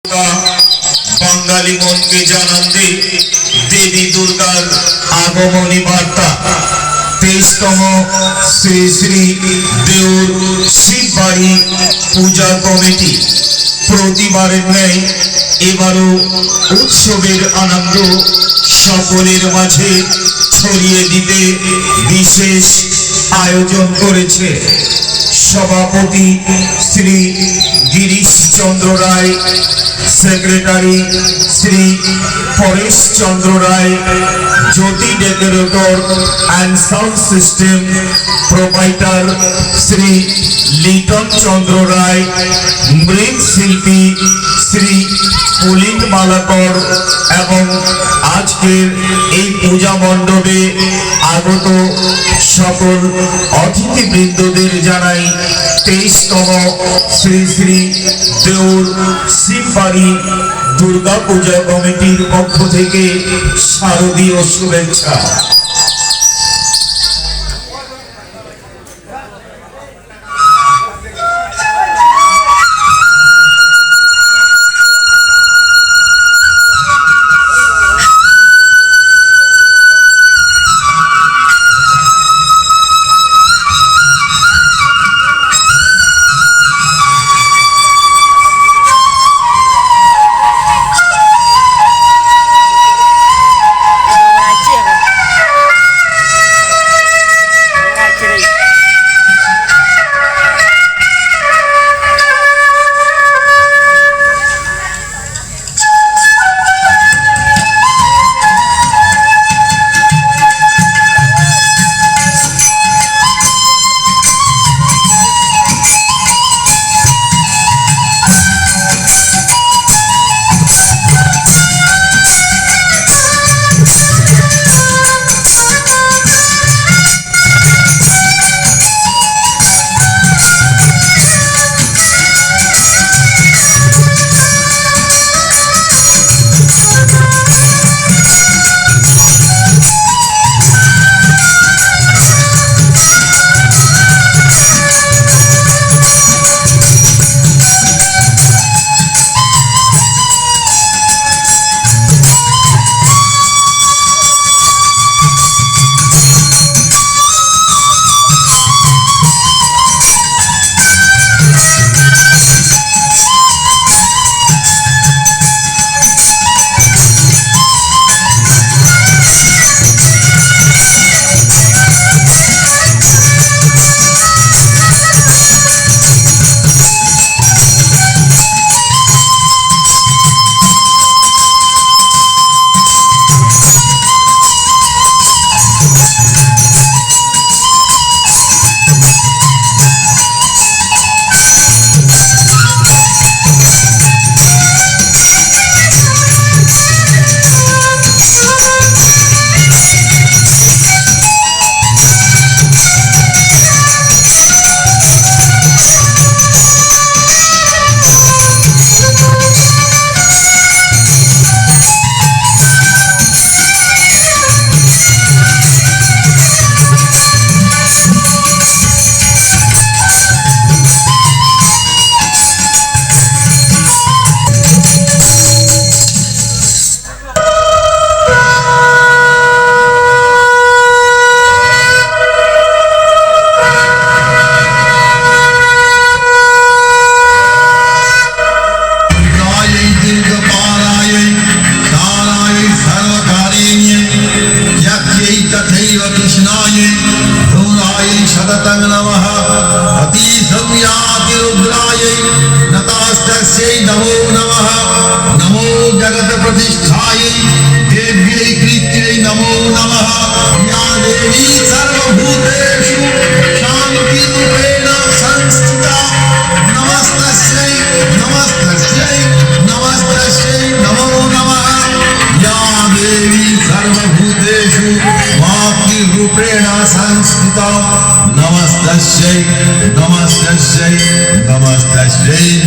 বাঙালি মনকে জানাতে দেবী দুর্গার আগমনী বার্তা 23তম শ্রী শ্রী দেউর শিববাড়ি পূজা কমিটি প্রতিবারের ন্যায় এবারও উৎসবের আনন্দ সকলের মাঝে ছড়িয়ে দিতে বিশেষ আয়োজন করেছে। সভাপতি Shri Girish Chandra Roy, secretary Shri Paresh Chandra Roy, Jyoti decorator and sound system proprietor Shri Liton Chandra Roy, মৃৎশিল্পী শ্রী পুলিন মালাকর এবং আজকের এই পূজা মণ্ডপে আগত সকল অতিথিবৃন্দদের জানাই 23তম শ্রী শ্রী দেউর শিববাড়ি দুর্গা পূজা কমিটির পক্ষ থেকে শারদীয় শুভেচ্ছা।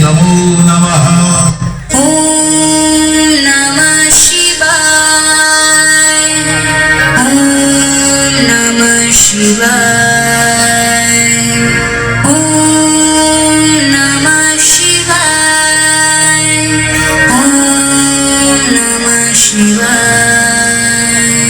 नमो नमः। ओम नमः शिवाय, ओम नमः शिवाय, ओम नमः शिवाय, শিবায়।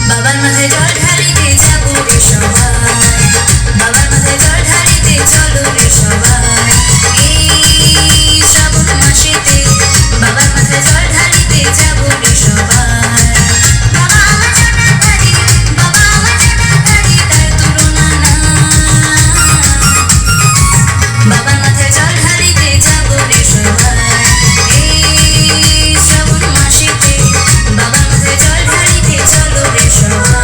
বাবার মাথায় জল ঢালিতে যাবো রে সবাই, বাবার মাথায় জল ঢালিতে চলো রে সবাই। এই শ্রাবণ মাসেতে বাবার মাথায় জল ঢালিতে যাবো রে সবাই। বাবা আমার জানাতারি, বাবা আমার জানাতারি, তার তুলনা নাই। বাবার মাথায় জল ঢালিতে যাবো রে সবাই। এই শ্রাবণ মাসেতে বাবার মাথায় জল ঢালিতে চলো রে সবাই।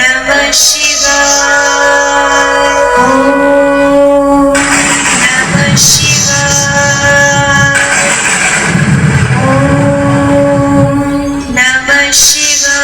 নমঃ শিবায়, নমঃ শিবায়, নমঃ শিবায়।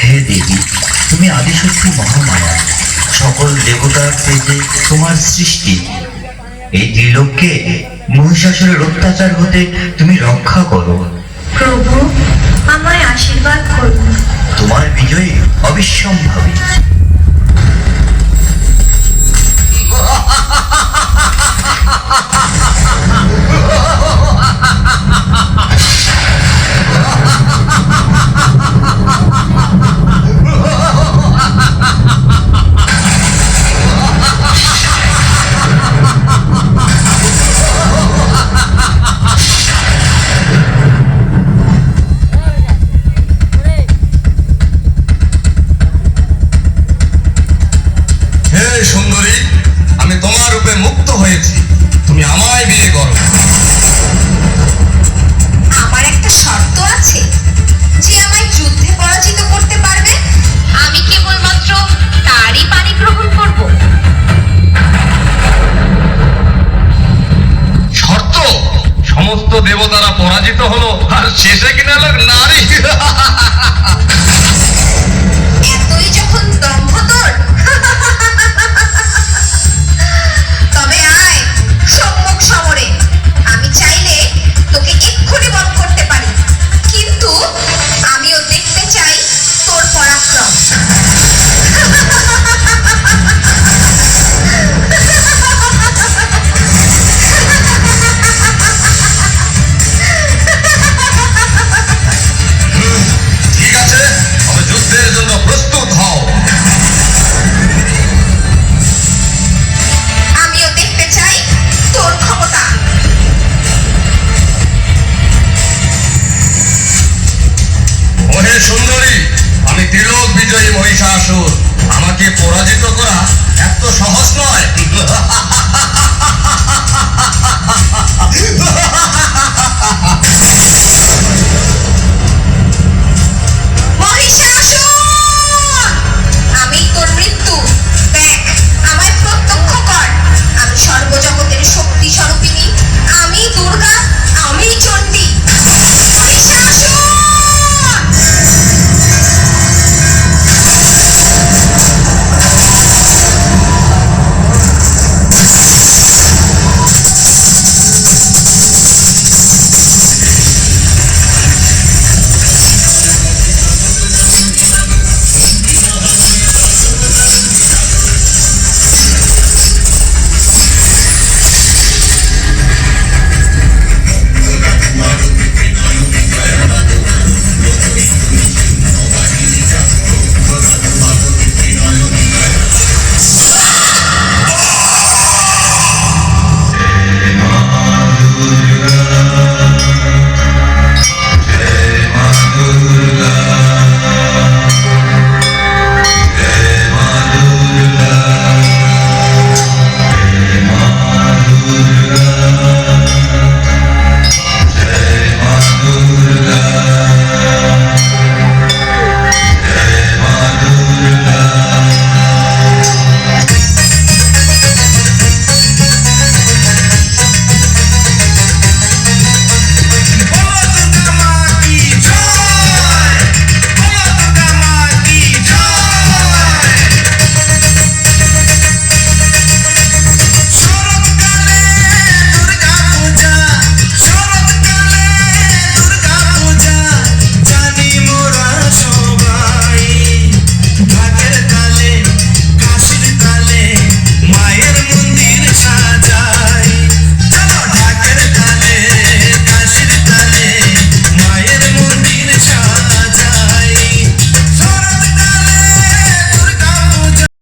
হে দেবী, তুমি আদিশক্তি মহামায়া, সকল দেবতার তেজে তোমার সৃষ্টি। এই ত্রিলোককে মহিষাসুরের অত্যাচার হতে তুমি রক্ষা করো। প্রভু আমায় আশীর্বাদ করুন। তোমার বিজয়ী অবিসম্ভাবী। হে সুন্দরী, আমি তোমার রূপে মুক্ত হয়েছি, তুমি আমায় বিয়ে করো। আমার একটা শর্ত আছে, যে আমায় যুদ্ধে পরাজিত করতে পারবে আমি কেবলমাত্র তারই পানি গ্রহণ করব। শর্ত? সমস্ত দেবতারা পরাজিত হলো আর শেষে কিনা লোক না